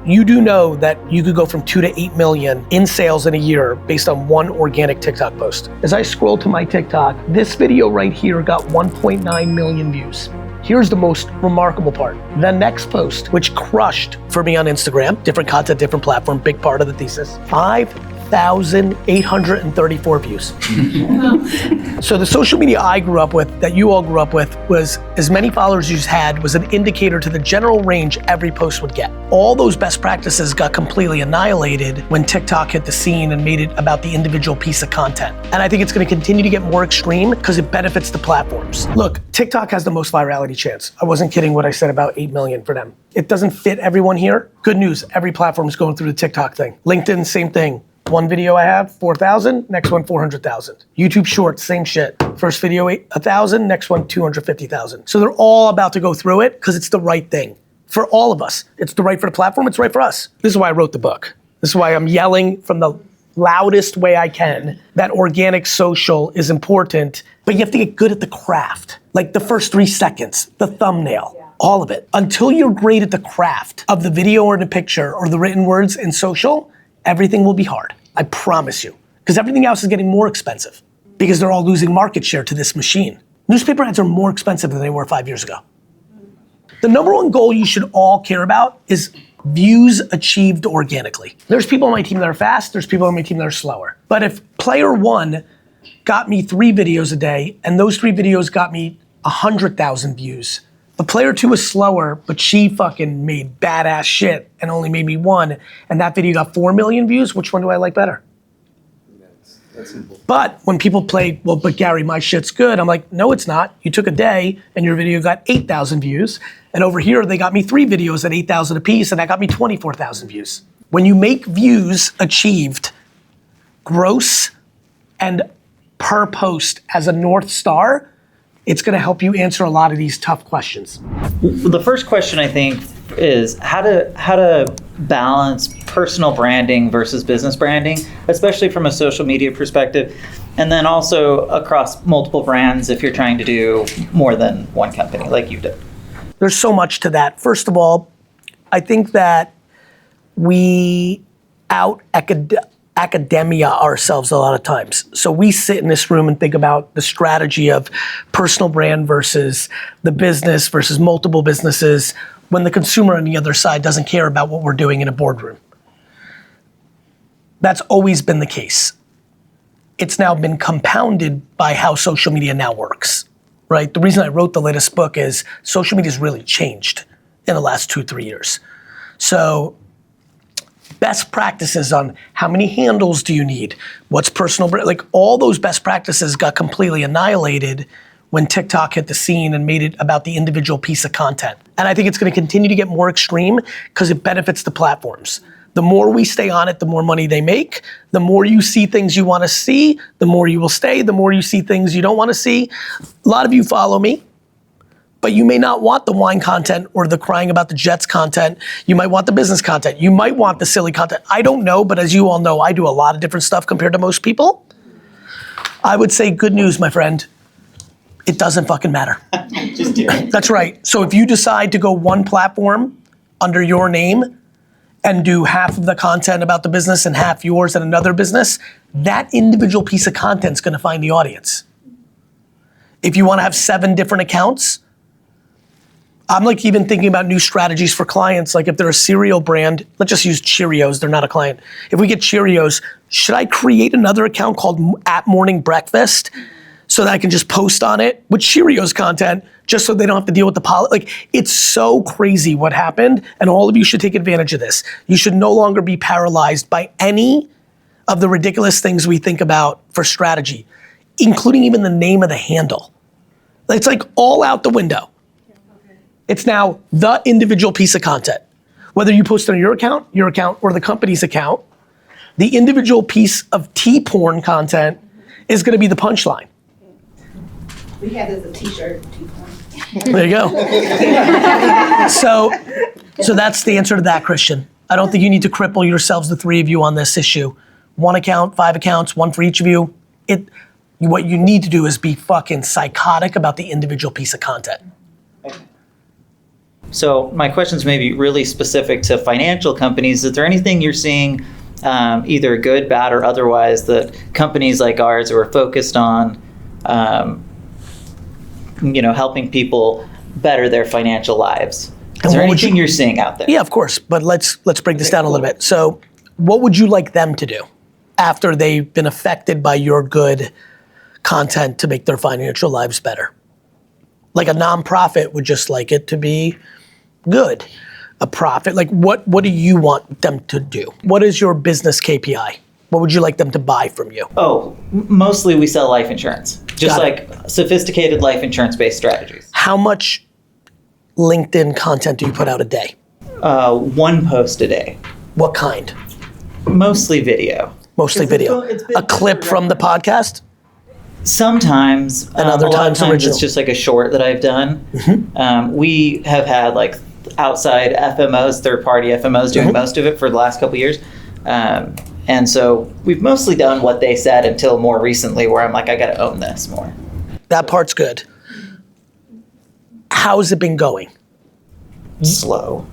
You do know that you could go from 2 to 8 million in sales in a year based on one organic TikTok post. As I scroll to my TikTok, this video right here got 1.9 million views. Here's the most remarkable part. The next post, which crushed for me on Instagram, different content, different platform, big part of the thesis, 5,834 views. So the social media I grew up with, that you all grew up with, was as many followers you had was an indicator to the general range every post would get. All those best practices got completely annihilated when TikTok hit the scene and made it about the individual piece of content. And I think it's gonna continue to get more extreme because it benefits the platforms. Look, TikTok has the most virality chance. I wasn't kidding when I said about 8 million for them. It doesn't fit everyone here. Good news, every platform is going through the TikTok thing. LinkedIn, same thing. One video I have, 4,000, next one 400,000. YouTube Shorts, same shit. First video 1,000, next one 250,000. So they're all about to go through it because it's the right thing for all of us. It's the right for the platform, it's right for us. This is why I wrote the book. This is why I'm yelling from the loudest way I can that organic social is important, but you have to get good at the craft. Like the first 3 seconds, the thumbnail. All of it. Until you're great at the craft of the video or the picture or the written words in social, everything will be hard, I promise you. Because everything else is getting more expensive because they're all losing market share to this machine. Newspaper ads are more expensive than they were 5 years ago. The number one goal you should all care about is views achieved organically. There's people on my team that are fast, there's people on my team that are slower. But if player 1 got me 3 videos a day and those 3 videos got me 100,000 views, the player 2 was slower, but she fucking made badass shit and only made me 1, and that video got 4 million views, which one do I like better? That's simple. But when people play, well, but Gary, my shit's good, I'm like, no, it's not. You took a day and your video got 8,000 views, and over here they got me 3 videos at 8,000 apiece, and that got me 24,000 views. When you make views achieved gross and per post as a North Star, it's gonna help you answer a lot of these tough questions. The first question I think is how to balance personal branding versus business branding, especially from a social media perspective, and then also across multiple brands if you're trying to do more than one company like you did. There's so much to that. First of all, I think that we academia ourselves a lot of times. So we sit in this room and think about the strategy of personal brand versus the business versus multiple businesses when the consumer on the other side doesn't care about what we're doing in a boardroom. That's always been the case. It's now been compounded by how social media now works, right? The reason I wrote the latest book is social media's really changed in the last 2-3 years. So best practices on how many handles do you need, what's personal, like all those best practices got completely annihilated when TikTok hit the scene and made it about the individual piece of content. And I think it's gonna continue to get more extreme because it benefits the platforms. The more we stay on it, the more money they make. The more you see things you wanna see, the more you will stay. The more you see things you don't wanna see. A lot of you follow me, but you may not want the wine content or the crying about the Jets content. You might want the business content. You might want the silly content. I don't know, but as you all know, I do a lot of different stuff compared to most people. I would say good news, my friend. It doesn't fucking matter. Just do it. That's right. So if you decide to go one platform under your name and do half of the content about the business and half yours and another business, that individual piece of content's gonna find the audience. If you wanna have 7 different accounts, I'm like even thinking about new strategies for clients, like if they're a cereal brand, let's just use Cheerios, they're not a client. If we get Cheerios, should I create another account called @Morning Breakfast so that I can just post on it with Cheerios content just so they don't have to deal with the like, it's so crazy what happened and all of you should take advantage of this. You should no longer be paralyzed by any of the ridiculous things we think about for strategy, including even the name of the handle. It's like all out the window. It's now the individual piece of content. Whether you post on your account, or the company's account, the individual piece of T-porn content is gonna be the punchline. We had this as a t-shirt, T-porn. There you go. So that's the answer to that, Christian. I don't think you need to cripple yourselves, the 3 of you, on this issue. 1 account, 5 accounts, 1 for each of you. What you need to do is be fucking psychotic about the individual piece of content. So my question's maybe really specific to financial companies. Is there anything you're seeing, either good, bad, or otherwise, that companies like ours who are focused on, helping people better their financial lives? Is there anything you're seeing out there? Yeah, of course. But let's break this down a little bit. So, what would you like them to do after they've been affected by your good content to make their financial lives better? Like a nonprofit would just like it to be good. A profit, like what do you want them to do? What is your business KPI? What would you like them to buy from you? Oh, mostly we sell life insurance. Just like sophisticated life insurance-based strategies. How much LinkedIn content do you put out a day? 1 post a day. What kind? Mostly video. Mostly video. A clip from the podcast? Sometimes. And other a lot of times times original. it's just like a short that I've done. We have had like outside FMOs, third-party FMOs doing most of it for the last couple of years. And so we've mostly done what they said until more recently where I'm like, I got to own this more. That part's good. How's it been going? Slow.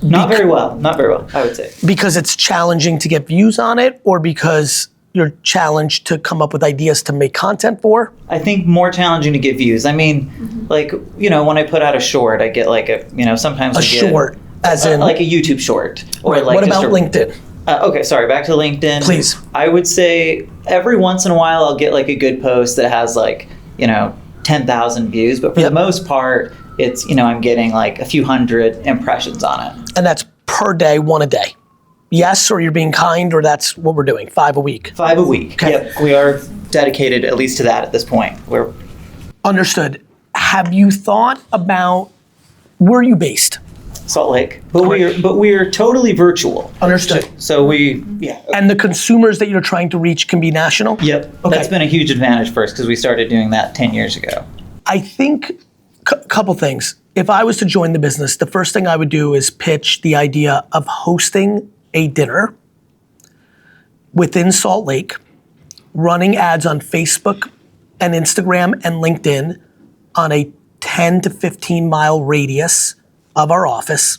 Not very well, I would say. Because it's challenging to get views on it, or because you're challenged to come up with ideas to make content for? I think more challenging to get views. I mean, like, when I put out a short, I get like sometimes A short, as in? like a YouTube short. Or like What just about LinkedIn? Okay, sorry, back to LinkedIn. Please. I would say every once in a while I'll get like a good post that has like, 10,000 views, but for the most part, it's, I'm getting like a few hundred impressions on it. And that's per day, 1 a day. Yes, or you're being kind, or that's what we're doing, 5 a week? 5 a week. Okay. Yep, we are dedicated at least to that at this point. Understood. Have you thought about, where are you based? Salt Lake, but we are totally virtual. Understood. So And the consumers that you're trying to reach can be national? Yep. Okay. That's been a huge advantage for us because we started doing that 10 years ago. I think couple things. If I was to join the business, the first thing I would do is pitch the idea of hosting a dinner within Salt Lake, running ads on Facebook and Instagram and LinkedIn on a 10 to 15 mile radius of our office,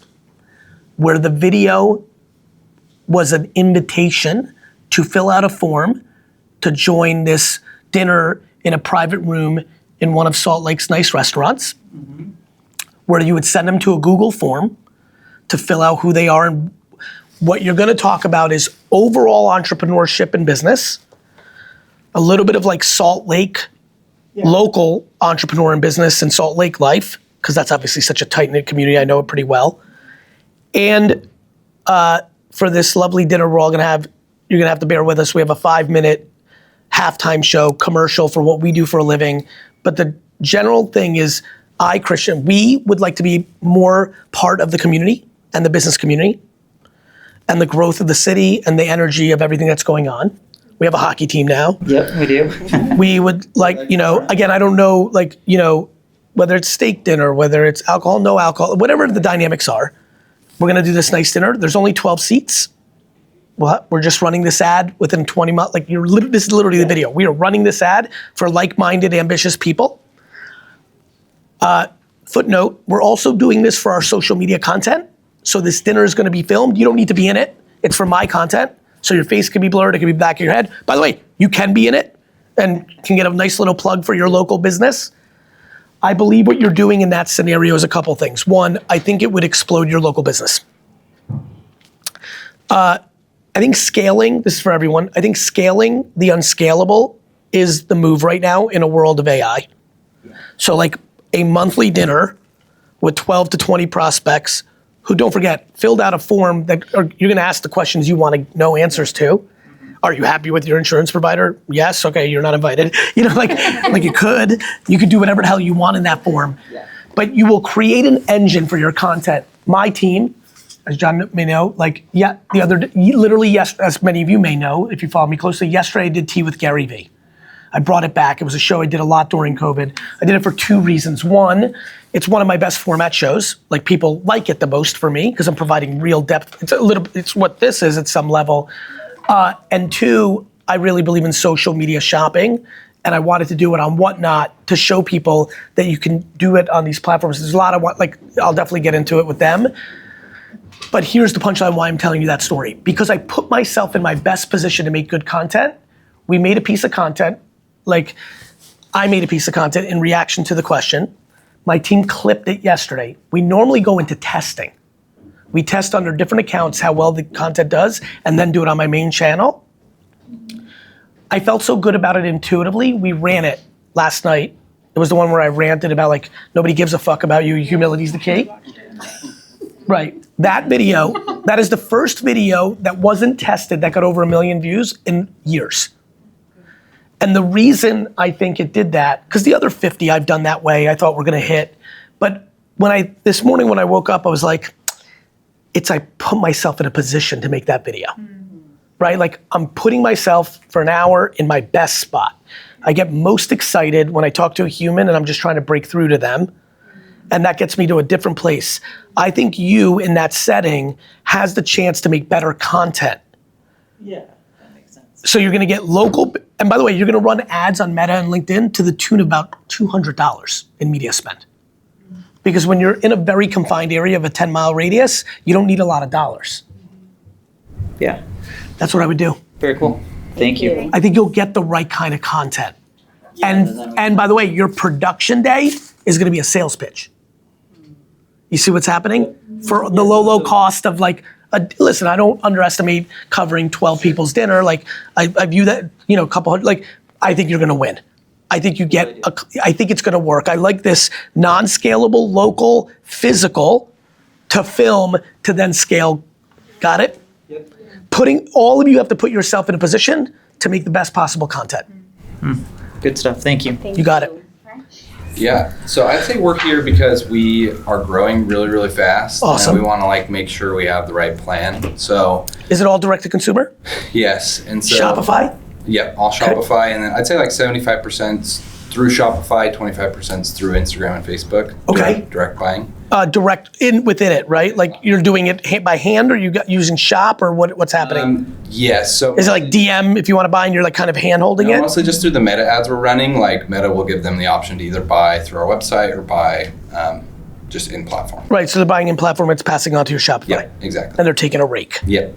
where the video was an invitation to fill out a form to join this dinner in a private room in one of Salt Lake's nice restaurants, where you would send them to a Google form to fill out who they are. And what you're gonna talk about is overall entrepreneurship and business, a little bit of like Salt Lake, local entrepreneur and business and Salt Lake life, because that's obviously such a tight-knit community, I know it pretty well. And for this lovely dinner we're all gonna have, you're gonna have to bear with us, we have a 5-minute halftime show commercial for what we do for a living. But the general thing is, Christian, we would like to be more part of the community and the business community and the growth of the city and the energy of everything that's going on. We have a hockey team now. Yep, we do. We would like, again, I don't know, whether it's steak dinner, whether it's alcohol, no alcohol, whatever the dynamics are, we're gonna do this nice dinner. There's only 12 seats. We're just running this ad within 20 months. This is literally the video. We are running this ad for like-minded, ambitious people. Footnote, we're also doing this for our social media content. So this dinner is gonna be filmed. You don't need to be in it. It's for my content. So your face can be blurred, it can be back of your head. By the way, you can be in it and can get a nice little plug for your local business. I believe what you're doing in that scenario is a couple things. One, I think it would explode your local business. I think scaling, this is for everyone, I think scaling the unscalable is the move right now in a world of AI. So like a monthly dinner with 12 to 20 prospects who, don't forget, filled out a form that you're gonna ask the questions you wanna know answers to. Are you happy with your insurance provider? Yes, okay, you're not invited. Like you could do whatever the hell you want in that form. Yeah. But you will create an engine for your content. My team, as John may know, literally, as many of you may know, if you follow me closely, yesterday I did tea with GaryVee. I brought it back. It was a show I did a lot during COVID. I did it for 2 reasons. One, it's one of my best format shows. Like, people like it the most for me because I'm providing real depth. It's what this is at some level. And 2, I really believe in social media shopping and I wanted to do it on Whatnot to show people that you can do it on these platforms. There's a lot of I'll definitely get into it with them. But here's the punchline why I'm telling you that story. Because I put myself in my best position to make good content. We made a piece of content, I made a piece of content in reaction to the question. My team clipped it yesterday. We normally go into testing. We test under different accounts how well the content does and then do it on my main channel. I felt so good about it intuitively, we ran it last night. It was the one where I ranted about nobody gives a fuck about you, humility's the key. Right, that video, that is the first video that wasn't tested that got over 1 million views in years. And the reason I think it did that, because the other 50 I've done that way, I thought we're gonna hit. But this morning when I woke up, I was like, I put myself in a position to make that video. Right, I'm putting myself for an hour in my best spot. I get most excited when I talk to a human and I'm just trying to break through to them. And that gets me to a different place. I think you, in that setting, has the chance to make better content. Yeah, that makes sense. So you're gonna get local, and by the way, you're gonna run ads on Meta and LinkedIn to the tune of about $200 in media spend. Because when you're in a very confined area of a 10-mile radius, you don't need a lot of dollars. Yeah. That's what I would do. Very cool. Thank you. I think you'll get the right kind of content. And by the way, your production day is gonna be a sales pitch. You see what's happening? For the low cost of listen, I don't underestimate covering 12 people's dinner. I view that, a couple hundred, I think you're gonna win. I think I think it's gonna work. I like this non-scalable, local, physical, to film, to then scale. Got it? Yep. All of you have to put yourself in a position to make the best possible content. Good stuff, thank you. You got it. Yeah, so I'd say we're here because we are growing really, really fast. Awesome. And we want to make sure we have the right plan. So is it all direct to consumer? yes, and so Shopify? Yeah, all Shopify, and then I'd say 75% through Shopify, 25% through Instagram and Facebook. Okay. Direct buying. Direct within it, right? You're doing it by hand, or using Shop, or what's happening? Yes. So is it DM if you want to buy and you're kind of hand holding it? Mostly just through the Meta ads we're running. Meta will give them the option to either buy through our website or buy just in platform. Right. So they're buying in platform. It's passing on to your Shopify. Yeah, exactly. And they're taking a rake. Yep.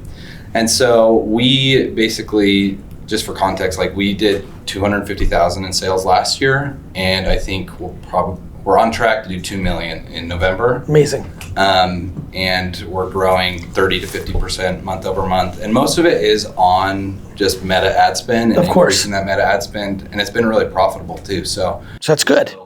And so we basically, just for context, we did 250,000 in sales last year, and I think we're on track to do 2 million in November. Amazing. And we're growing 30 to 50% month over month, and most of it is on just Meta ad spend and increasing that Meta ad spend, and it's been really profitable too. So that's good.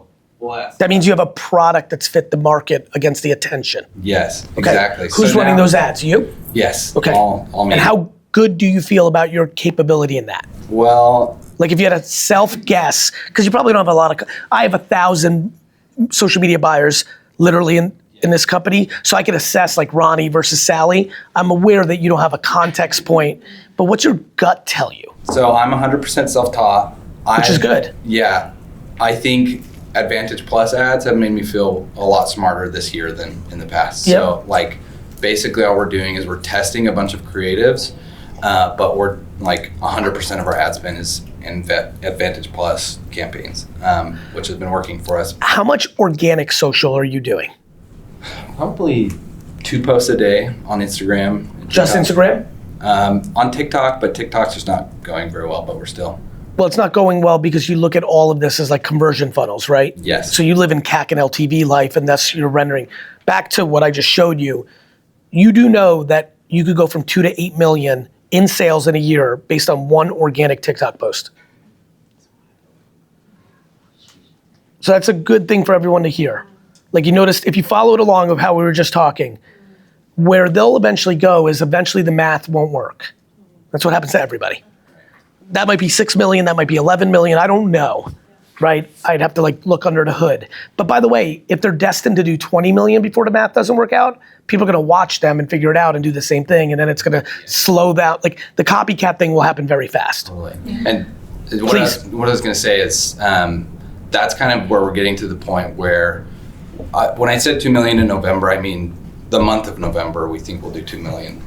That means you have a product that's fit the market against the attention. Yes, okay. Exactly. Who's running those ads? You? Yes. Okay. All me. And how good do you feel about your capability in that? Well, if you had a self-guess, because you probably don't have a lot of, I have 1,000 social media buyers literally in this company, so I can assess Ronnie versus Sally. I'm aware that you don't have a context point, but what's your gut tell you? So I'm 100% self-taught. Which is good. Yeah. I think Advantage Plus ads have made me feel a lot smarter this year than in the past. Yep. So basically all we're doing is we're testing a bunch of creatives, but we're 100% of our ad spend is in Advantage Plus campaigns, which has been working for us. How much organic social are you doing? Probably 2 posts a day on Instagram. Just Instagram? On TikTok, but TikTok's just not going very well, but we're still. Well, it's not going well because you look at all of this as conversion funnels, right? Yes. So you live in CAC and LTV life, and that's your rendering. Back to what I just showed you, you do know that you could go from 2 to 8 million in sales in a year based on one organic TikTok post. So that's a good thing for everyone to hear. You noticed, if you followed along of how we were just talking, where they'll eventually go is eventually the math won't work. That's what happens to everybody. That might be 6 million, that might be 11 million, I don't know, right? I'd have to look under the hood. But by the way, if they're destined to do 20 million before the math doesn't work out, people are gonna watch them and figure it out and do the same thing, and then it's gonna slow down. The copycat thing will happen very fast. Totally. And what I was gonna say is, that's kind of where we're getting to the point where, when I said 2 million in November, I mean the month of November, we think we'll do 2 million.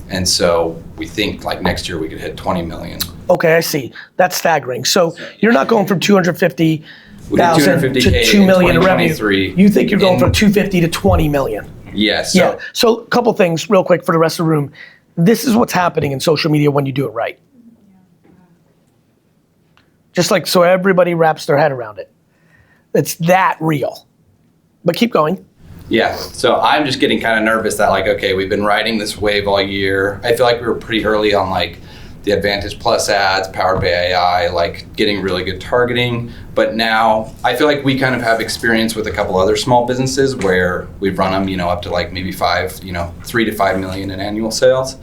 And so we think next year we could hit 20 million. Okay, I see. That's staggering. So you're not going from 250,000 to 250K 2 million in in revenue. 2023. You think you're going from 250 to 20 million. Yes. Yeah. So a couple things real quick for the rest of the room. This is what's happening in social media when you do it right. Just like so everybody wraps their head around it. It's that real. But keep going. Yeah, so I'm just getting kind of nervous that like, okay, we've been riding this wave all year. I feel like we were pretty early on like the Advantage Plus ads, powered by AI, like getting really good targeting. But now I feel like we kind of have experience with a couple other small businesses where we've run them, up to like maybe 3 to 5 million in annual sales.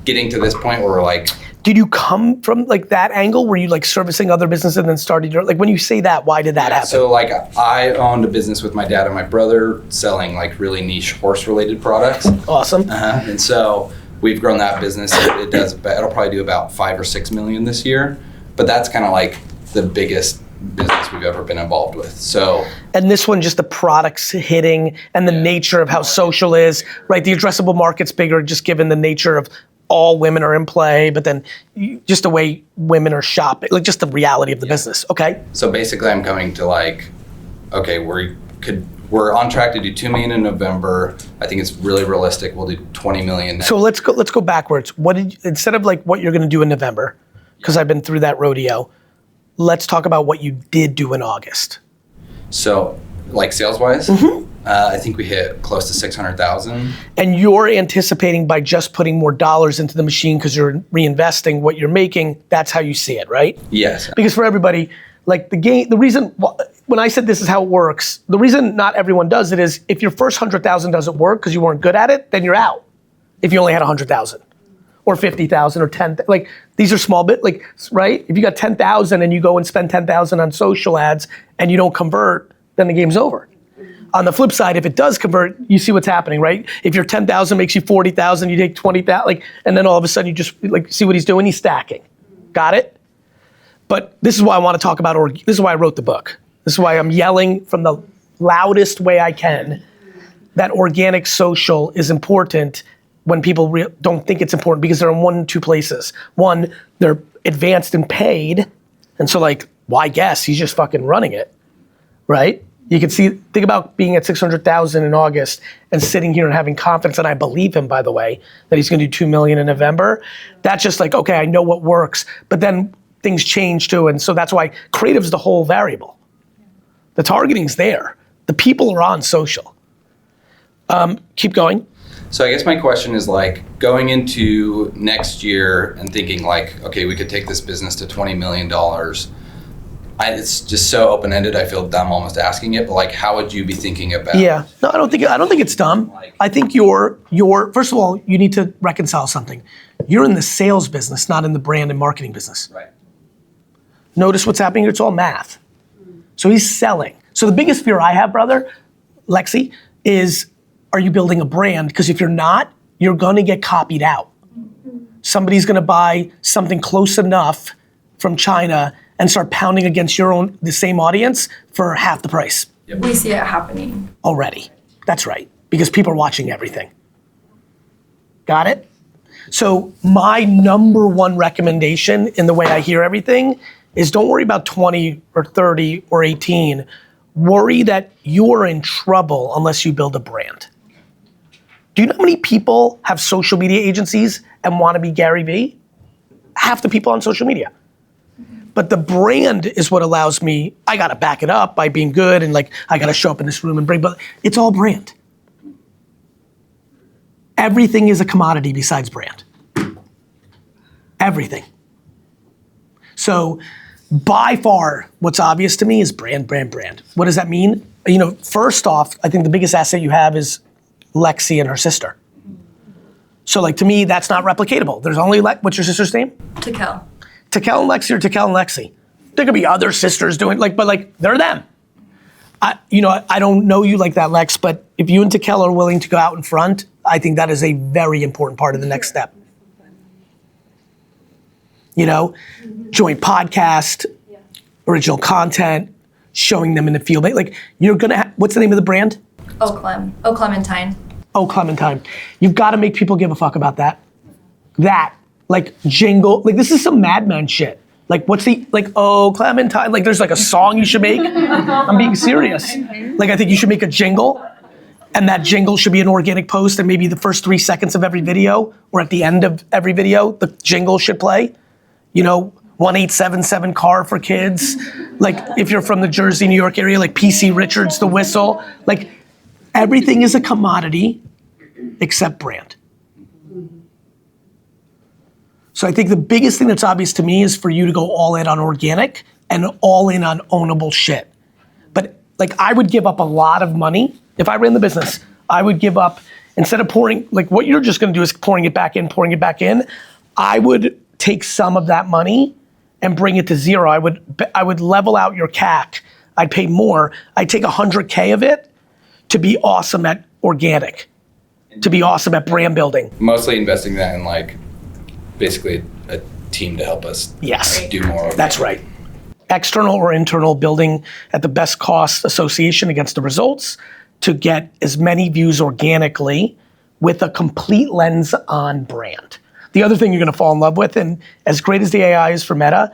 Getting to this point where we're like, Did you come from like that angle? Were you like servicing other businesses and then started your, like when you say that, why did that happen? So like I owned a business with my dad and my brother selling like really niche horse related products. Awesome. And so we've grown that business. It'll probably do about 5 or 6 million this year, but that's kind of like the biggest business we've ever been involved with. So, and this one, just the products hitting and the nature of how social is, right? The addressable market's bigger just given the nature of all women are in play, but then just the way women are shopping, like just the reality of the business. Okay. So basically I'm coming to like, okay, we're on track to do 2 million in November. I think it's really realistic. We'll do 20 million next. So let's go backwards. Instead of like what you're gonna do in November, because I've been through that rodeo, let's talk about what you did do in August. So like sales wise, I think we hit close to 600,000. And you're anticipating by just putting more dollars into the machine because you're reinvesting what you're making, that's how you see it, right? Yes. Because for everybody, like the reason, when I said this is how it works, the reason not everyone does it is if your first 100,000 doesn't work because you weren't good at it, then you're out. If you only had 100,000 or 50,000 or 10, like these are small bit, like, right? If you got 10,000 and you go and spend 10,000 on social ads and you don't convert, then the game's over. On the flip side, if it does convert, you see what's happening, right? If your 10,000 makes you 40,000, you take 20,000, like, and then all of a sudden you just like see what he's doing. He's stacking. Got it? But this is why I want to talk about. This is why I wrote the book. This is why I'm yelling from the loudest way I can that organic social is important when people don't think it's important because they're in one of two places. One, they're advanced and paid, and so like, why guess? He's just fucking running it, right? You can think about being at 600,000 in August and sitting here and having confidence, and I believe him, by the way, that he's gonna do 2 million in November. That's just like, okay, I know what works, but then things change too, and so that's why creative's the whole variable. The targeting's there. The people are on social. Keep going. So I guess my question is like going into next year and thinking like, okay, we could take this business to $20 million. It's just so open-ended. I feel dumb almost asking it, but like, how would you be thinking about? Yeah, no, I don't think it's dumb. I think you're first of all, you need to reconcile something. You're in the sales business, not in the brand and marketing business. Right. Notice what's happening here, it's all math. So he's selling. So the biggest fear I have, brother, Lexi, is are you building a brand? Because if you're not, you're gonna get copied out. Somebody's gonna buy something close enough from China and start pounding against the same audience for half the price. Yep. We see it happening. Already, that's right, because people are watching everything. Got it? So my number one recommendation in the way I hear everything is don't worry about 20 or 30 or 18. Worry that you're in trouble unless you build a brand. Do you know how many people have social media agencies and want to be GaryVee? Half the people on social media. But the brand is what allows me, I gotta back it up by being good and like, I gotta show up in this room and but it's all brand. Everything is a commodity besides brand. Everything. So by far, what's obvious to me is brand, brand, brand. What does that mean? First off, I think the biggest asset you have is Lexi and her sister. So like to me, that's not replicatable. There's only, what's your sister's name? Takel. Takel and Lexi or Takel and Lexi. There could be other sisters doing but they're them. I don't know you like that, Lex, but if you and Takel are willing to go out in front, I think that is a very important part of the next step. Joint podcast, original content, showing them in the field. Like you're gonna, what's the name of the brand? Clementine. Oh, Clementine. You've got to make people give a fuck about that. That like jingle, like this is some Mad Men shit. Like what's the, like, oh, Clementine, like there's like a song you should make. I'm being serious. Like I think you should make a jingle, and that jingle should be an organic post, and maybe the first 3 seconds of every video, or at the end of every video, the jingle should play. You know, 1877 car for kids. Like if you're from the Jersey, New York area, like PC Richards, the whistle. Like everything is a commodity except brand. So I think the biggest thing that's obvious to me is for you to go all in on organic and all in on ownable shit. But like I would give up a lot of money. If I ran the business, I would give up, instead of pouring, like what you're just gonna do is pouring it back in, I would take some of that money and bring it to zero. I would level out your CAC. I'd pay more. I'd take 100K of it to be awesome at organic, to be awesome at brand building. Mostly investing that in like basically a team to help us do more. That's right. External or internal, building at the best cost association against the results to get as many views organically with a complete lens on brand. The other thing you're gonna fall in love with, and as great as the AI is for Meta,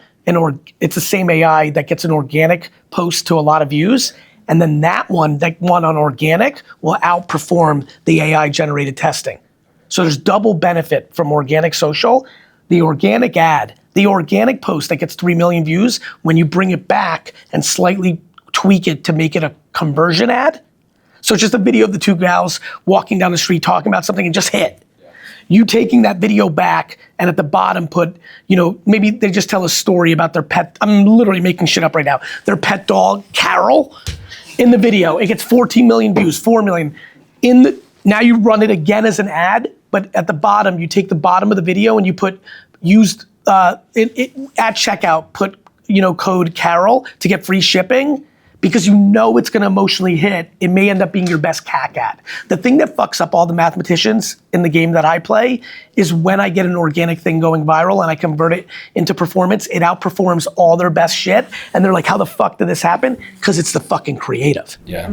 it's the same AI that gets an organic post to a lot of views, and then that one on organic will outperform the AI generated testing. So there's double benefit from organic social. The organic ad, the organic post that gets 3 million views, when you bring it back and slightly tweak it to make it a conversion ad. So it's just a video of the 2 gals walking down the street talking about something and just hit. You taking that video back and at the bottom put, you know, maybe they just tell a story about their pet. I'm literally making shit up right now. Their pet dog, Carol, in the video. It gets 14 million views, 4 million. Now you run it again as an ad, but at the bottom, you take the bottom of the video and you put at checkout, put, you know, code Carol to get free shipping, because you know it's gonna emotionally hit. It may end up being your best CAC ad. The thing that fucks up all the mathematicians in the game that I play is when I get an organic thing going viral and I convert it into performance, it outperforms all their best shit. And they're like, how the fuck did this happen? Because it's the fucking creative. Yeah.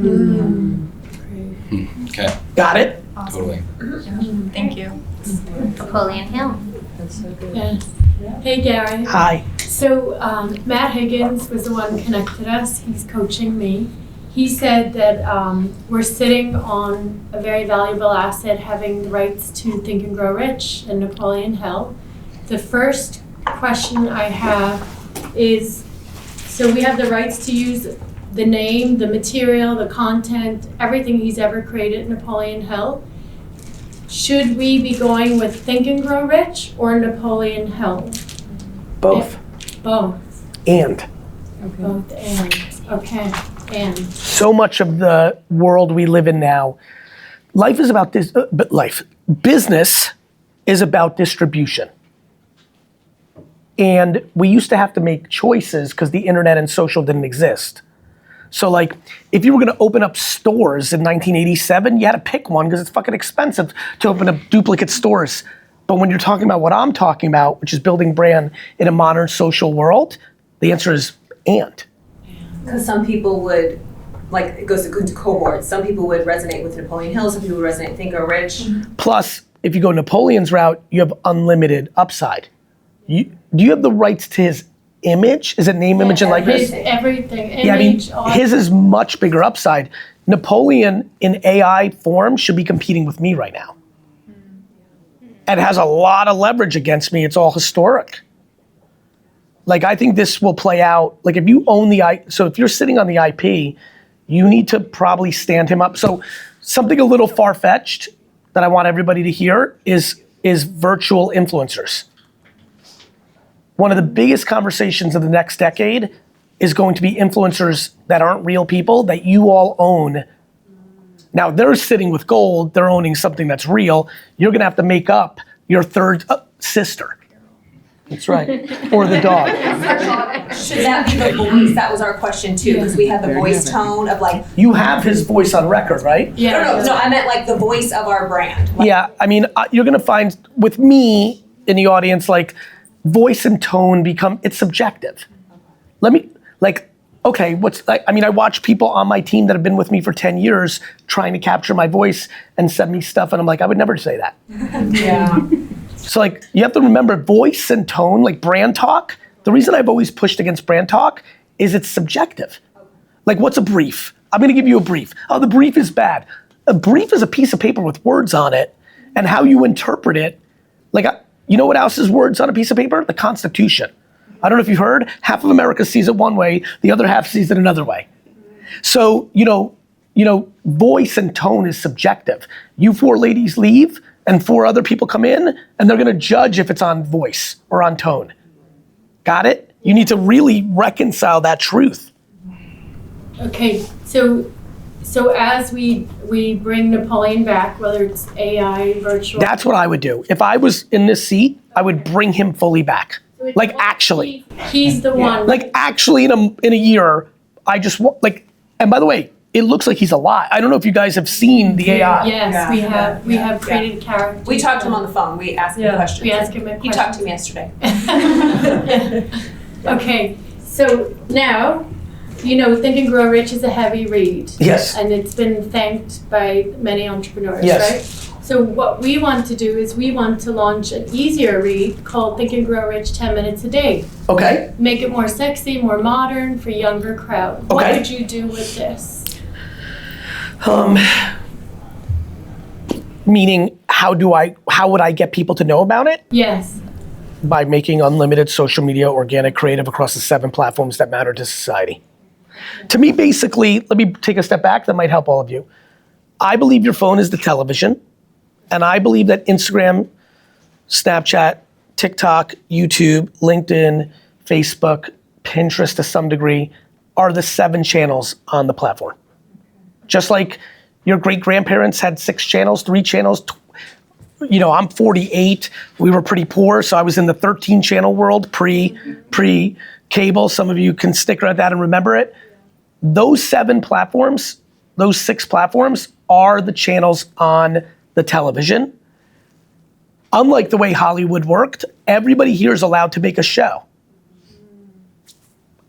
Okay. Got it? Awesome. Totally. Thank you. Napoleon Hill. That's so good. Yes. Hey Gary. Hi. So Matt Higgins was the one who connected us. He's coaching me. He said that we're sitting on a very valuable asset, having the rights to Think and Grow Rich and Napoleon Hill. The first question I have is, so we have the rights to use the name, the material, the content, everything he's ever created, Napoleon Hill. Should we be going with Think and Grow Rich or Napoleon Hill? Both. Both. And. Both and. Okay. And. So much of the world we live in now, life is about this, business is about distribution. And we used to have to make choices because the internet and social didn't exist. So like, if you were gonna open up stores in 1987, you had to pick one because it's fucking expensive to open up duplicate stores. But when you're talking about what I'm talking about, which is building brand in a modern social world, the answer is and. Because some people would, like, it goes to cohorts. Some people would resonate with Napoleon Hill, some people would resonate with Think and Grow Rich. Plus, if you go Napoleon's route, you have unlimited upside. Do you have the rights to his image? Is it name, image, and likeness? Everything. Image, Yeah, I mean, his is much bigger upside. Napoleon in AI form should be competing with me right now. And has a lot of leverage against me. It's all historic. Like, I think this will play out. Like, if you own so if you're sitting on the IP, you need to probably stand him up. So something a little far-fetched that I want everybody to hear is virtual influencers. One of the biggest conversations of the next decade is going to be influencers that aren't real people that you all own. Now they're sitting with gold, they're owning something that's real. You're gonna have to make up your third sister. That's right, or the dog. Should that be the voice? That was our question too, because we had the voice tone of like. You have his voice on record, right? Yeah. No, I meant like the voice of our brand. Like, Yeah, I mean, you're gonna find with me in the audience, like, voice and tone it's subjective. I watch people on my team that have been with me for 10 years trying to capture my voice and send me stuff, and I'm like, I would never say that. Yeah. So like, you have to remember voice and tone, like brand talk. The reason I've always pushed against brand talk is it's subjective. Like, what's a brief? I'm gonna give you a brief. Oh, the brief is bad. A brief is a piece of paper with words on it, and how you interpret it. Like, you know what else is words on a piece of paper? The Constitution. I don't know if you've heard, half of America sees it one way, the other half sees it another way. So, you know, voice and tone is subjective. You 4 ladies leave, and 4 other people come in, and they're gonna judge if it's on voice or on tone. Got it? You need to really reconcile that truth. Okay, so as we bring Napoleon back, whether it's AI, virtual. That's what I would do. If I was in this seat, I would bring him fully back. Like, actually. He's the one. Like, actually, in a year, I just want, like, and by the way, it looks like he's alive. I don't know if you guys have seen the AI. Yes, we have created characters. We talked to him on the phone. We asked him questions. We asked him questions. He talked to me yesterday. Okay, so now, you know, Think and Grow Rich is a heavy read. Yes. And it's been thanked by many entrepreneurs, Yes. right? So what we want to do is we want to launch an easier read called Think and Grow Rich 10 Minutes a Day. Okay. Make it more sexy, more modern for younger crowd. What Okay. would you do with this? Meaning, how would I get people to know about it? Yes. By making unlimited social media, organic, creative across the 7 platforms that matter to society. To me, basically, let me take a step back, that might help all of you. I believe your phone is the television, and I believe that Instagram, Snapchat, TikTok, YouTube, LinkedIn, Facebook, Pinterest to some degree, are the 7 channels on the platform. Just like your great-grandparents had 6 channels, 3 channels. You know, I'm 48, we were pretty poor, so I was in the 13 channel world, pre-cable. Some of you can stick at that and remember it. Those 7 platforms, those 6 platforms are the channels on the television. Unlike the way Hollywood worked, everybody here is allowed to make a show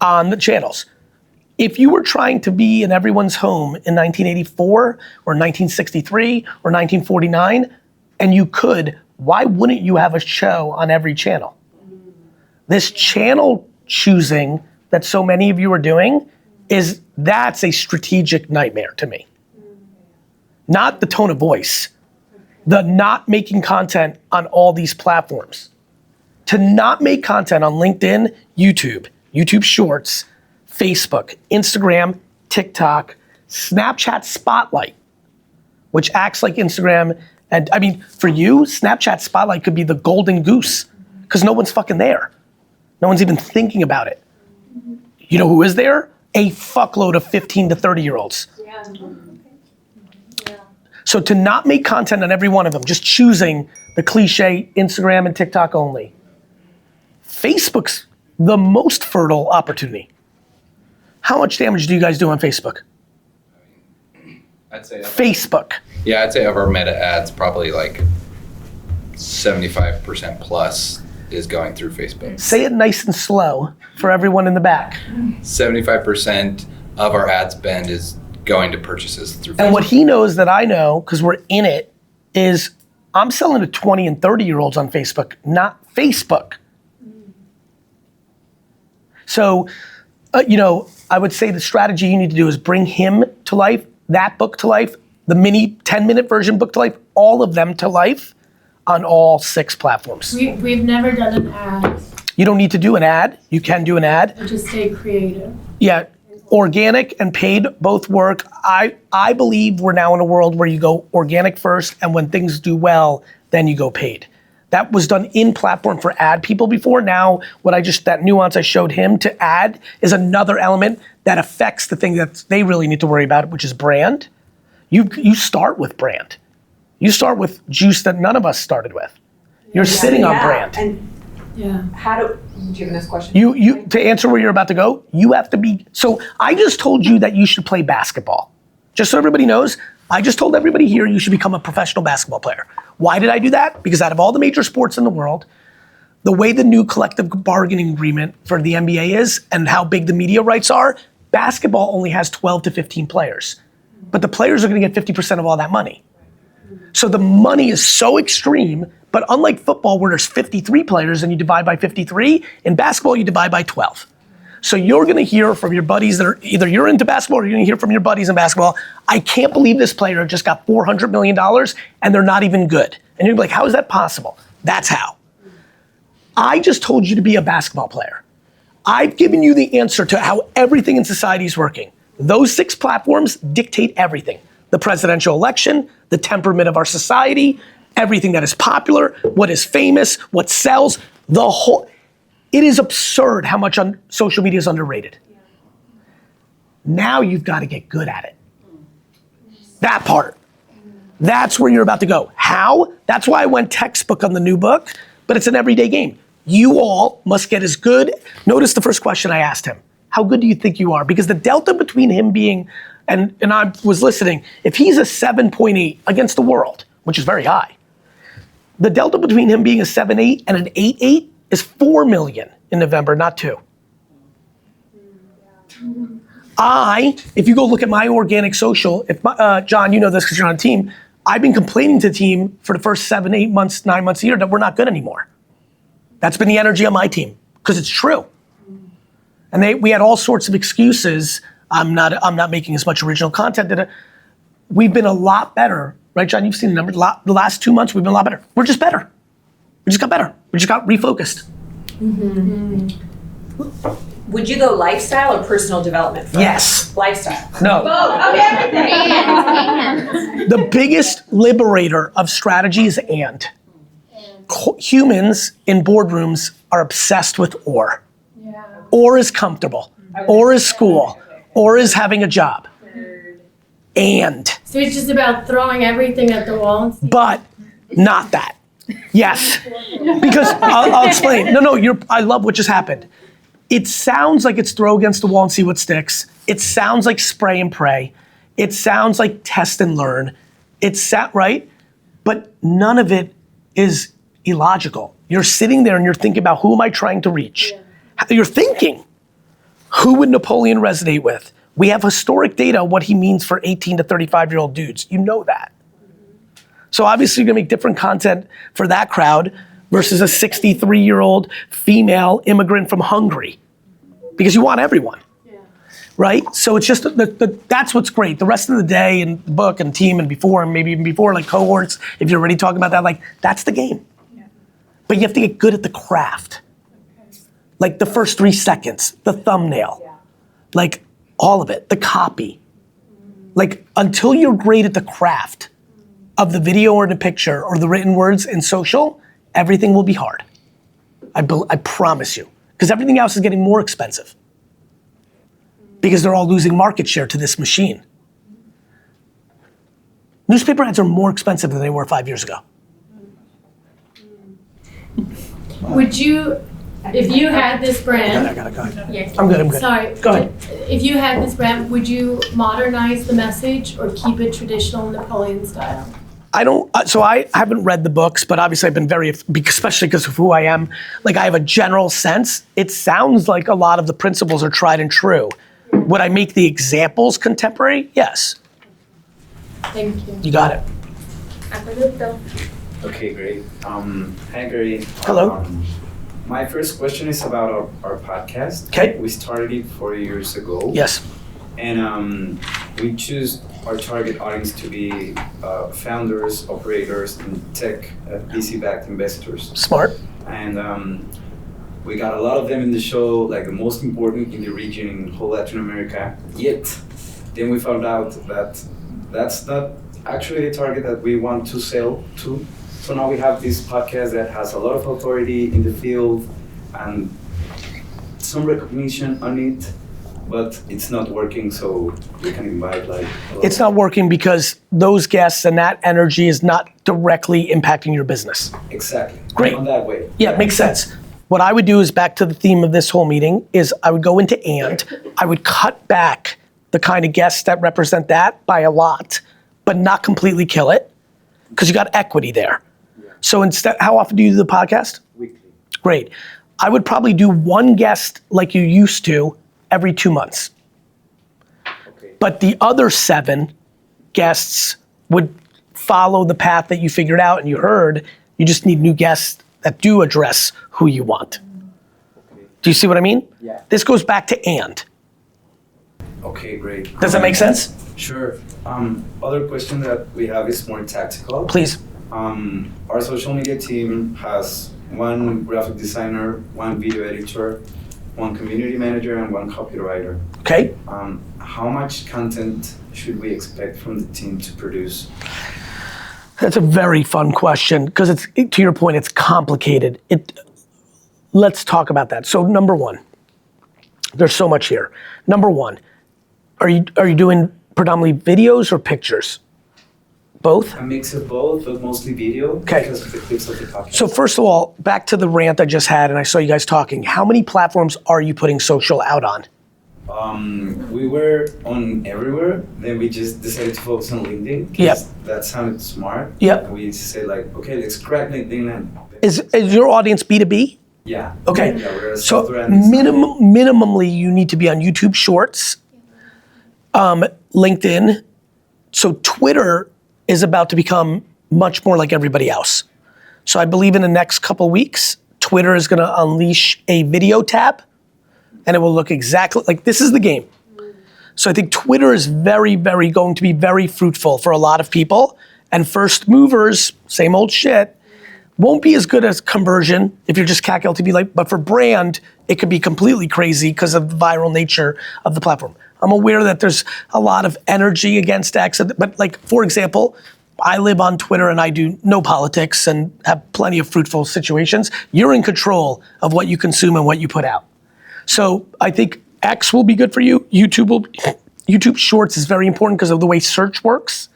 on the channels. If you were trying to be in everyone's home in 1984 or 1963 or 1949, and you could, why wouldn't you have a show on every channel? This channel choosing that so many of you are doing that's a strategic nightmare to me. Not the tone of voice, the not making content on all these platforms. To not make content on LinkedIn, YouTube Shorts, Facebook, Instagram, TikTok, Snapchat Spotlight, which acts like Instagram. And I mean, for you, Snapchat Spotlight could be the golden goose because no one's fucking there. No one's even thinking about it. You know who is there? A fuckload of 15 to 30-year-olds. Yeah. So to not make content on every one of them, just choosing the cliche Instagram and TikTok only. Facebook's the most fertile opportunity. How much damage do you guys do on Facebook? I'd say Facebook. Yeah, I'd say of our meta ads, probably like 75% plus is going through Facebook. Say it nice and slow for everyone in the back. 75% of our ad spend is going to purchases through Facebook. And what he knows that I know, because we're in it, is I'm selling to 20 and 30-year-olds on Facebook, not Facebook. So, you know, I would say the strategy you need to do is bring him to life, that book to life, the mini 10-minute version book to life, all of them to life on all 6 platforms. We've never done an ad. You don't need to do an ad. You can do an ad. We'll just stay creative. Yeah, organic and paid both work. I believe we're now in a world where you go organic first, and when things do well, then you go paid. That was done in platform for ad people before. Now, that nuance I showed him to ad is another element that affects the thing that they really need to worry about, which is brand. You start with brand. You start with juice that none of us started with. You're sitting on brand. And Yeah. do you have a next question? You to answer where you're about to go, you have to be, so I just told you that you should play basketball. Just so everybody knows, I just told everybody here you should become a professional basketball player. Why did I do that? Because out of all the major sports in the world, the way the new collective bargaining agreement for the NBA is and how big the media rights are, basketball only has 12 to 15 players. But the players are gonna get 50% of all that money. So the money is so extreme, But unlike football where there's 53 players and you divide by 53, in basketball you divide by 12. So you're gonna hear from your buddies that are, either you're into basketball or you're gonna hear from your buddies in basketball, I can't believe this player just got $400 million and they're not even good. And you're gonna be like, how is that possible? That's how. I just told you to be a basketball player. I've given you the answer to how everything in society is working. Those 6 platforms dictate everything. The presidential election, the temperament of our society, everything that is popular, what is famous, what sells, the whole. It is absurd how much social media is underrated. Now you've got to get good at it. That part. That's where you're about to go. How? That's why I went textbook on the new book, but it's an everyday game. You all must get as good. Notice the first question I asked him. How good do you think you are? Because the delta between him being, and I was listening, if he's a 7.8 against the world, which is very high, the delta between him being a 7.8 and an 8.8 is 4 million in November, not 2. If you go look at my organic social, if John, you know this because you're on a team, I've been complaining to the team for the first 7, 8 months, 9 months a year that we're not good anymore. That's been the energy on my team, because it's true. And we had all sorts of excuses. I'm not making as much original content. We've been a lot better, right, John? You've seen the numbers. The last 2 months, we've been a lot better. We're just better. We just got better. We just got refocused. Would you go lifestyle or personal development first? Yes. Lifestyle. No. The biggest liberator of strategy is and. Humans in boardrooms are obsessed with or. Or is comfortable. Or is school. Or is having a job. And. So it's just about throwing everything at the wall. But not that. Yes. Because I'll explain. No, I love what just happened. It sounds like it's throw against the wall and see what sticks. It sounds like spray and pray. It sounds like test and learn. Right? But none of it is illogical. You're sitting there and you're thinking about who am I trying to reach? You're thinking, who would Napoleon resonate with? We have historic data on what he means for 18 to 35-year-old dudes. You know that. So obviously you're gonna make different content for that crowd versus a 63-year-old female immigrant from Hungary. Because you want everyone, right? So it's just, that's what's great. The rest of the day and the book and team and before, and maybe even before, like cohorts, if you're already talking about that, like that's the game. But you have to get good at the craft. Like the first 3 seconds, the thumbnail, like all of it, the copy. Like until you're great at the craft of the video or the picture or the written words in social, everything will be hard. I promise you. Because everything else is getting more expensive. Because they're all losing market share to this machine. Newspaper ads are more expensive than they were 5 years ago. Would you, if you had this brand? I gotta go. Yes. I'm good. Sorry. Go ahead. If you had this brand, would you modernize the message or keep it traditional Napoleon style? So I haven't read the books, but obviously I've been especially because of who I am, like I have a general sense. It sounds like a lot of the principles are tried and true. Would I make the examples contemporary? Yes. Thank you. You got it. Okay, great. Hi, Gary. Hello. My first question is about our podcast. Okay. We started it 4 years ago. Yes. And we choose our target audience to be founders, operators, and tech VC-backed investors. Smart. And we got a lot of them in the show, like the most important in the region in whole Latin America. Yet, then we found out that that's not actually the target that we want to sell to. So now we have this podcast that has a lot of authority in the field and some recognition on it, but it's not working, so we can invite like... It's not working because those guests and that energy is not directly impacting your business. Exactly. Great. On that way. Yeah, it makes sense. What I would do is, back to the theme of this whole meeting, is I would go into and, I would cut back the kind of guests that represent that by a lot, but not completely kill it, because you got equity there. So instead, how often do you do the podcast? Weekly. Great. I would probably do one guest like you used to every 2 months. Okay. But the other 7 guests would follow the path that you figured out and you heard, You just need new guests that do address who you want. Do you see what I mean? Yeah. This goes back to and. Okay, great. Does that make sense? Sure. Other question that we have is more tactical. Please. Our social media team has one graphic designer, one video editor, one community manager, and one copywriter. Okay. How much content should we expect from the team to produce? That's a very fun question because it's, to your point, it's complicated. Let's talk about that. So number one, there's so much here. Number one, are you doing predominantly videos or pictures? Both? A mix of both, but mostly video. Okay. Because of the clips of the podcast. So first of all, back to the rant I just had and I saw you guys talking. How many platforms are you putting social out on? We were on everywhere, then we just decided to focus on LinkedIn. 'Cause Yep. that sounded smart. Yep. And we said like, okay, let's crack LinkedIn and Is your audience B2B? yeah. Okay. Yeah, we're a So software and design. minimally you need to be on YouTube Shorts, LinkedIn. So Twitter is about to become much more like everybody else. So I believe in the next couple weeks, Twitter is gonna unleash a video tab and it will look exactly like, this is the game. So I think Twitter is very, very going to be very fruitful for a lot of people, and first movers, same old shit, won't be as good as conversion if you're just CAC LTV, but for brand, it could be completely crazy because of the viral nature of the platform. I'm aware that there's a lot of energy against X, but like, for example, I live on Twitter and I do no politics and have plenty of fruitful situations. You're in control of what you consume and what you put out. So I think X will be good for you. YouTube Shorts is very important because of the way search works.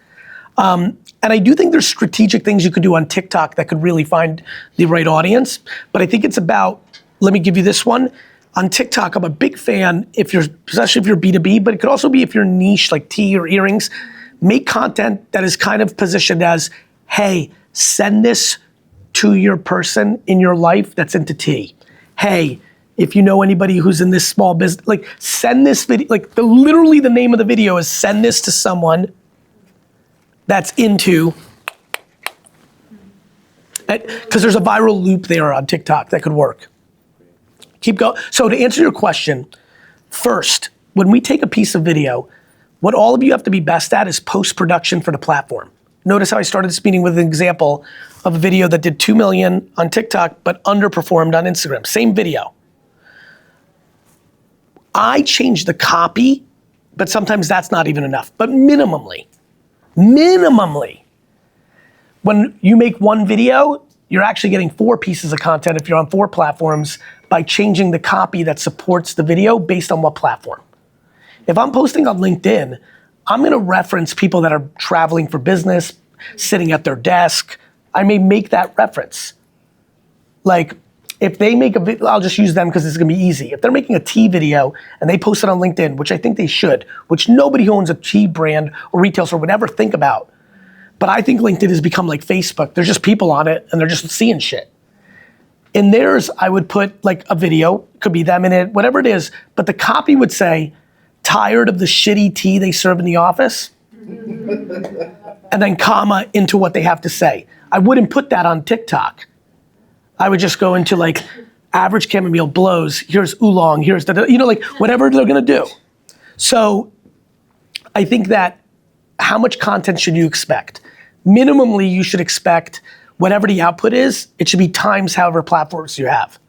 And I do think there's strategic things you could do on TikTok that could really find the right audience. But I think it's about, let me give you this one. On TikTok, I'm a big fan, especially if you're B2B, but it could also be if you're niche, like tea or earrings. Make content that is kind of positioned as, hey, send this to your person in your life that's into tea. Hey, if you know anybody who's in this small business, like send this video, like literally the name of the video is send this to someone that's into, because there's a viral loop there on TikTok that could work. Keep going. So to answer your question, first, when we take a piece of video, what all of you have to be best at is post-production for the platform. Notice how I started this meeting with an example of a video that did 2 million on TikTok, but underperformed on Instagram. Same video. I changed the copy, but sometimes that's not even enough. But minimally, when you make one video, you're actually getting 4 pieces of content if you're on 4 platforms by changing the copy that supports the video based on what platform. If I'm posting on LinkedIn, I'm gonna reference people that are traveling for business, sitting at their desk. I may make that reference. Like, if they make a video, I'll just use them because it's gonna be easy. If they're making a tea video and they post it on LinkedIn, which I think they should, which nobody who owns a tea brand or retail store would ever think about. But I think LinkedIn has become like Facebook. There's just people on it and they're just seeing shit. In theirs, I would put like a video, could be them in it, whatever it is, but the copy would say, tired of the shitty tea they serve in the office? And then comma into what they have to say. I wouldn't put that on TikTok. I would just go into like, average chamomile blows, here's oolong, here's the, like whatever they're gonna do. So I think that how much content should you expect? Minimally, you should expect whatever the output is, it should be times however platforms you have.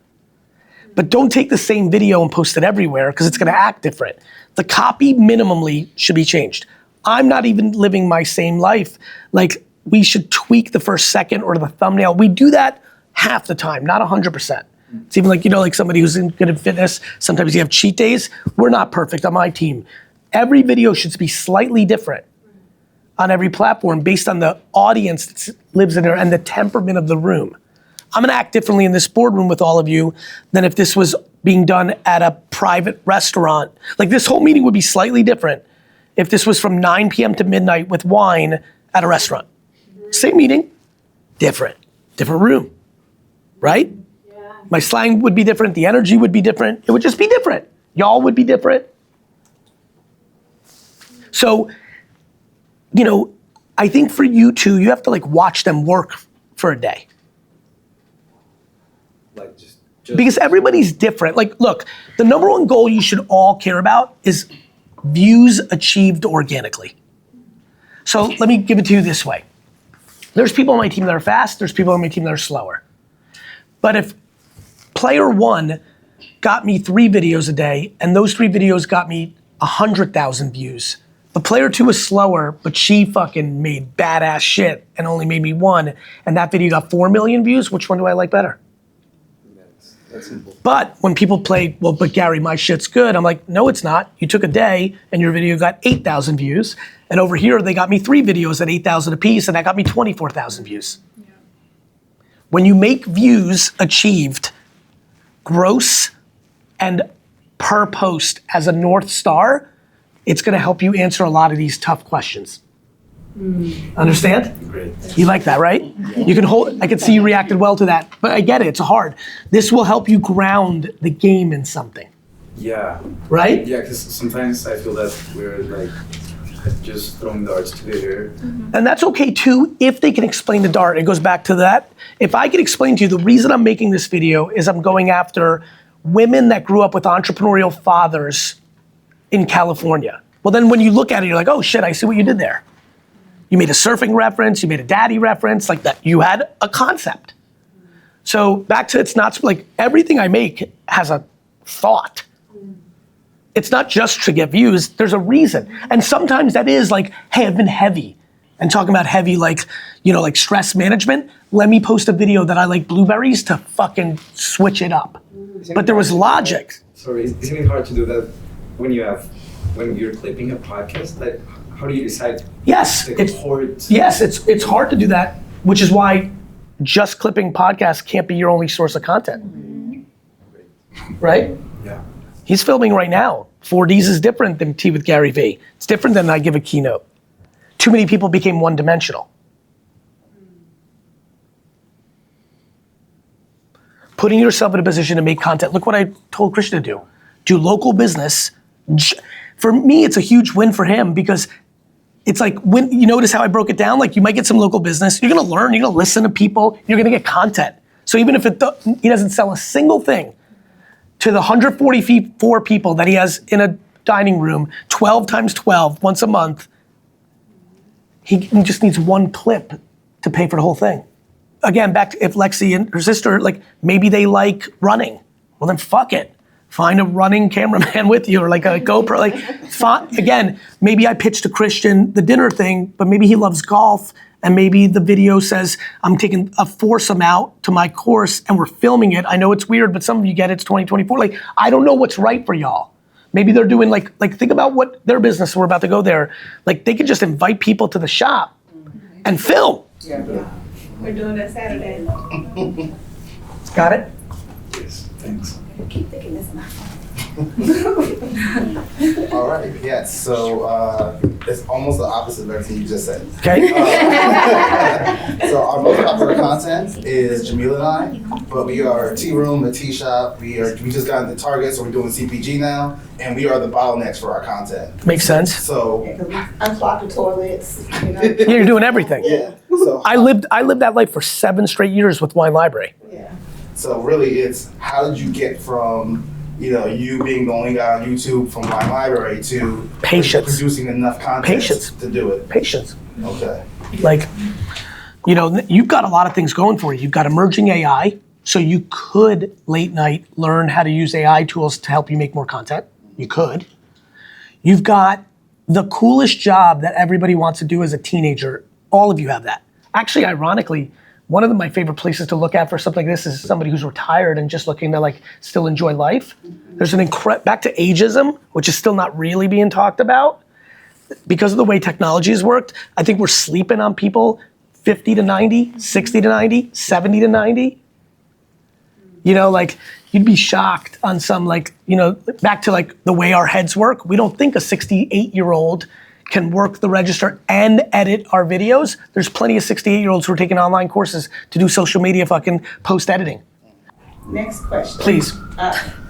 But don't take the same video and post it everywhere because it's gonna act different. The copy minimally should be changed. I'm not even living my same life. Like, we should tweak the first second or the thumbnail. We do that half the time, not 100%. It's even like, like somebody who's good at fitness, sometimes you have cheat days. We're not perfect on my team. Every video should be slightly different on every platform based on the audience that lives in there and the temperament of the room. I'm gonna act differently in this boardroom with all of you than if this was being done at a private restaurant. Like, this whole meeting would be slightly different if this was from 9 p.m. to midnight with wine at a restaurant. Same meeting, different room, right? Yeah. My slang would be different, the energy would be different, it would just be different. Y'all would be different. So, I think for you two, you have to like watch them work for a day. Like just Because everybody's different. Like, look, the number one goal you should all care about is views achieved organically. So let me give it to you this way. There's people on my team that are fast, there's people on my team that are slower. But if player one got me 3 videos a day, and those 3 videos got me 100,000 views, but player 2 was slower, but she fucking made badass shit and only made me 1, and that video got 4 million views, which one do I like better? that's simple. But when people play, well, but Gary, my shit's good, I'm like, no, it's not. You took a day and your video got 8,000 views, and over here they got me 3 videos at 8,000 apiece, and that got me 24,000 views. Yeah. When you make views achieved gross and per post as a North Star, it's gonna help you answer a lot of these tough questions. Understand? Great. You like that, right? You can hold, I can see you reacted well to that, but I get it, it's hard. This will help you ground the game in something, Yeah. right? Yeah, because sometimes I feel that we're like just throwing darts together. And that's okay too, if they can explain the dart. It goes back to that. If I can explain to you, the reason I'm making this video is I'm going after women that grew up with entrepreneurial fathers in California. Well, then when you look at it, you're like, oh shit, I see what you did there. You made a surfing reference, you made a daddy reference, like that. You had a concept. So back to, it's not like everything I make has a thought. It's not just to get views, there's a reason. And sometimes that is like, hey, I've been heavy. And talking about heavy, like, you know, like stress management, let me post a video that I like blueberries to fucking switch it up. But there was logic. Sorry, isn't it hard to do that when you're clipping a podcast? Like, how do you decide? Yes, Like it's hard to do that, which is why just clipping podcasts can't be your only source of content. Right? Yeah. He's filming right now. 4Ds is different than Tea with GaryVee. It's different than I give a keynote. Too many people became one-dimensional. Putting yourself in a position to make content. Look what I told Christian to do. Do local business. For me, it's a huge win for him because it's like, when you notice how I broke it down, like you might get some local business, you're gonna learn, you're gonna listen to people, you're gonna get content. So even if he doesn't sell a single thing, to the 144 people that he has in a dining room, 12 times 12, once a month, he just needs one clip to pay for the whole thing. Again, back to if Lexi and her sister, like maybe they like running, well then fuck it. Find a running cameraman with you or like a GoPro, like again, maybe I pitched to Christian the dinner thing, but maybe he loves golf and maybe the video says I'm taking a foursome out to my course and we're filming it. I know it's weird, but some of you get it, it's 2024. Like, I don't know what's right for y'all. Maybe they're doing like think about what their business, we're about to go there. Like they could just invite people to the shop and film. Yeah. We're doing that Saturday. Got it? Yes, thanks. I keep thinking this is my phone. All right, yes, so it's almost the opposite of everything you just said. Okay. So our most popular content is Jamila and I, but we are a tea room, a tea shop, we just got into Target, so we're doing CPG now, and we are the bottlenecks for our content. Makes sense. So, Unclog the toilets, you know? Yeah, you're doing everything. yeah, so I lived that life for 7 straight years with Wine Library. Yeah. So really it's how did you get from, you being the only guy on YouTube from Wine Library to Patience. producing enough content Patience. to do it? Patience. Okay. Like, you've got a lot of things going for you. You've got emerging AI, so you could late night learn how to use AI tools to help you make more content. You could. You've got the coolest job that everybody wants to do as a teenager. All of you have that. Actually, ironically, one of my favorite places to look at for something like this is somebody who's retired and just looking to still enjoy life. There's back to ageism, which is still not really being talked about. Because of the way technology has worked, I think we're sleeping on people 50 to 90, 60 to 90, 70 to 90. You'd be shocked on some back to the way our heads work. We don't think a 68-year-old can work the register and edit our videos. There's plenty of 68-year-olds who are taking online courses to do social media fucking post-editing. Next question. Please.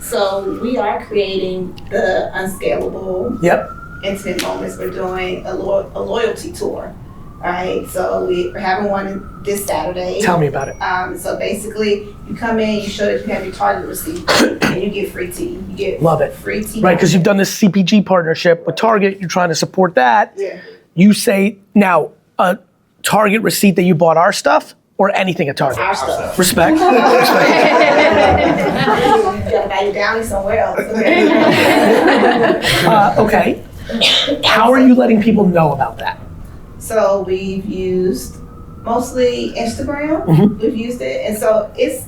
So we are creating the unscalable Yep. intimate moments. We're doing a loyalty tour. right? So we're having one this Saturday. Tell me about it. So basically, you come in, you show that you have your target receipt, and you get free tea. You get Love it. free tea. Right, because you've done this CPG partnership with Target, you're trying to support that. Yeah. You say, now, a Target receipt that you bought our stuff, or anything at Target? Our stuff. Respect. You gotta buy your downy somewhere else. Okay. How are you letting people know about that? So we've used mostly Instagram. Mhm. We've used it, and so it's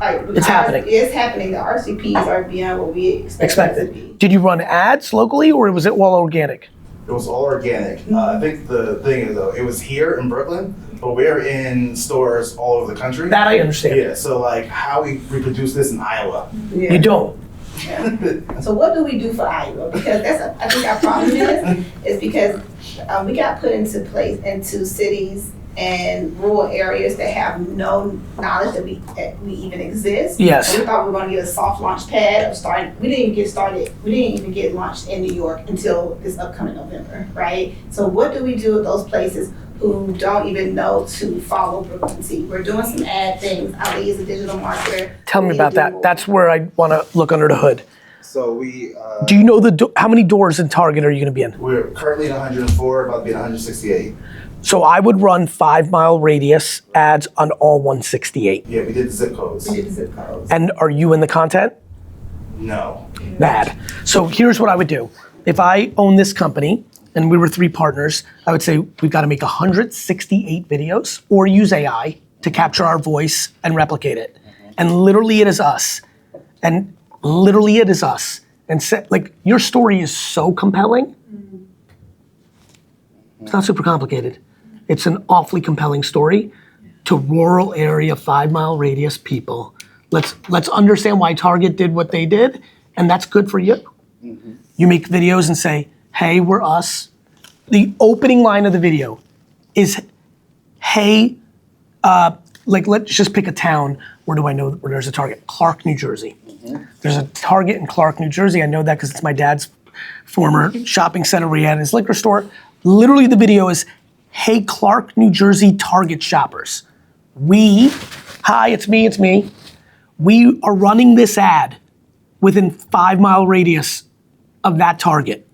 like It's happening. It's happening. The RCPs are beyond what we expected. To be. Expected. Did you run ads locally, or was it all organic? It was all organic. I think the thing is though, it was here in Brooklyn, but we're in stores all over the country. That I understand. Yeah, so like how we reproduce this in Iowa. Yeah. You don't. So what do we do for Iowa? Because I think our problem is because we got put into cities and rural areas that have no knowledge that we even exist. Yes. And we thought we were going to get a soft launch pad of starting. We didn't even get started. We didn't even get launched in New York until this upcoming November, right? So what do we do with those places who don't even know to follow Brooklyn Tea? We're doing some ad things. Ali is a digital marketer. Tell me We about do that. more. That's where I want to look under the hood. So we Do you know how many doors in Target are you going to be in? we're currently in 104, about to be in 168. So I would run 5 mile radius ads on all 168. Yeah, we did the zip codes. We did the zip codes. And are you in the content? No. Bad. So here's what I would do. If I own this company and we were 3 partners, I would say we've got to make 168 videos or use AI to capture our voice and replicate it. And literally it is us. And literally it is us. And like your story is so compelling. It's not super complicated. It's an awfully compelling story to rural area, 5 mile radius people. Let's understand why Target did what they did, and that's good for you. You make videos and say, hey, we're us. The opening line of the video is, hey, like let's just pick a town. Where do I know where there's a Target? Clark, New Jersey. There's a Target in Clark, New Jersey. I know that because it's my dad's former shopping center where he had his liquor store. Literally the video is, hey, Clark, New Jersey Target shoppers. Hi, it's me. We are running this ad within 5 mile radius of that Target.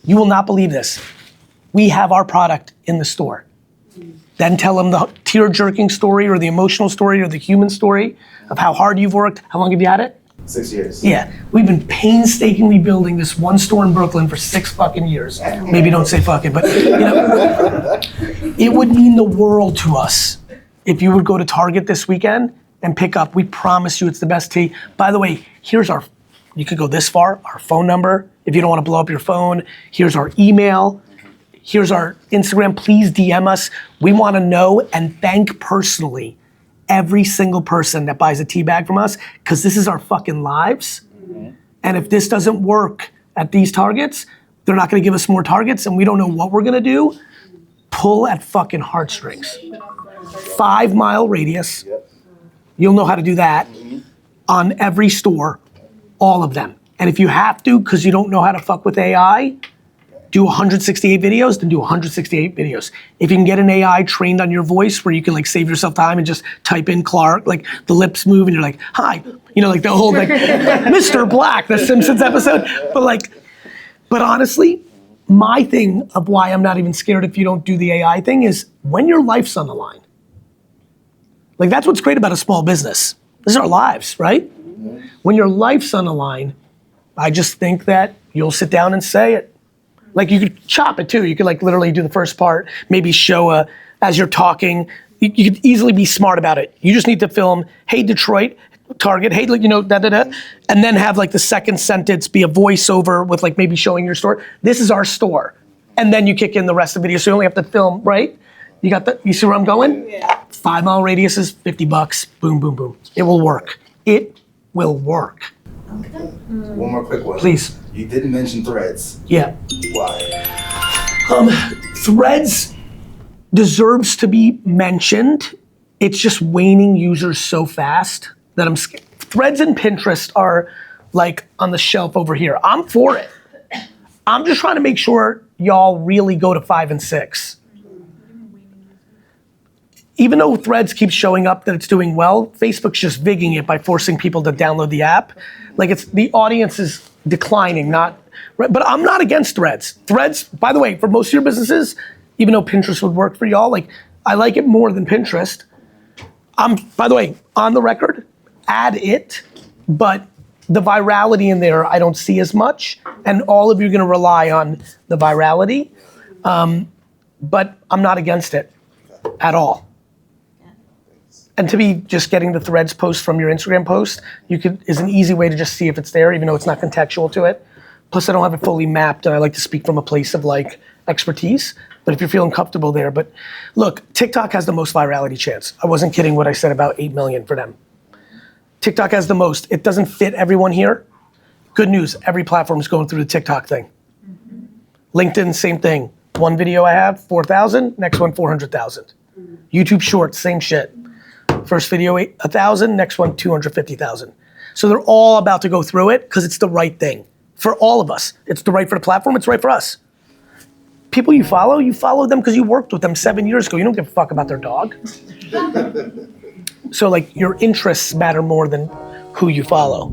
You will not believe this. We have our product in the store. Then tell them the tear-jerking story or the emotional story or the human story of how hard you've worked. How long have you had it? 6 years. Yeah, we've been painstakingly building this one store in Brooklyn for 6 fucking years. Maybe don't say fucking, but you know, it would mean the world to us if you would go to Target this weekend and pick up. We promise you it's the best tea. By the way, you could go this far, our phone number, if you don't want to blow up your phone. Here's our email. Here's our Instagram. Please DM us. We want to know and thank personally every single person that buys a tea bag from us, because this is our fucking lives. And if this doesn't work at these Targets, they're not gonna give us more Targets and we don't know what we're gonna do. Pull at fucking heartstrings. 5 mile radius. You'll know how to do that on every store, all of them. And if you have to, because you don't know how to fuck with AI, do 168 videos, then do 168 videos. If you can get an AI trained on your voice where you can like save yourself time and just type in Clark, like the lips move and you're like, hi, you know, like the whole like Mr. Black, the Simpsons episode. But honestly, my thing of why I'm not even scared if you don't do the AI thing is when your life's on the line. Like that's what's great about a small business. This is our lives, right? When your life's on the line, I just think that you'll sit down and say it. Like you could chop it too. You could like literally do the first part, maybe show as you're talking. You could easily be smart about it. You just need to film, hey Detroit, Target, hey, you know, and then have like the second sentence be a voiceover with like maybe showing your store. This is our store. And then you kick in the rest of the video. So you only have to film, right? You see where I'm going? Yeah. 5 mile radius is $50. Boom, boom, boom. It will work. It will work. One more quick one. Please. You didn't mention Threads. Yeah. Why? Threads deserves to be mentioned. It's just waning users so fast that I'm scared. Threads and Pinterest are like on the shelf over here. I'm for it. I'm just trying to make sure y'all really go to 5 and 6. even though Threads keeps showing up that it's doing well, Facebook's just vigging it by forcing people to download the app. Like the audience is declining, not, but I'm not against Threads. Threads, by the way, for most of your businesses, even though Pinterest would work for y'all, like I like it more than Pinterest. By the way, on the record, add it, but the virality in there I don't see as much, and all of you are gonna rely on the virality, but I'm not against it at all. And to be just getting the Threads post from your Instagram post, is an easy way to just see if it's there, even though it's not contextual to it. Plus I don't have it fully mapped, and I like to speak from a place of like expertise, but if you're feeling comfortable there. But look, TikTok has the most virality chance. I wasn't kidding when I said about 8 million for them. TikTok has the most. It doesn't fit everyone here. Good news, every platform is going through the TikTok thing. LinkedIn, same thing. One video I have, 4,000, next one, 400,000. YouTube Shorts, same shit. First video, 1,000, next one, 250,000. So they're all about to go through it because it's the right thing for all of us. It's the right for the platform, it's right for us. People you follow them because you worked with them 7 years ago. You don't give a fuck about their dog. So like your interests matter more than who you follow.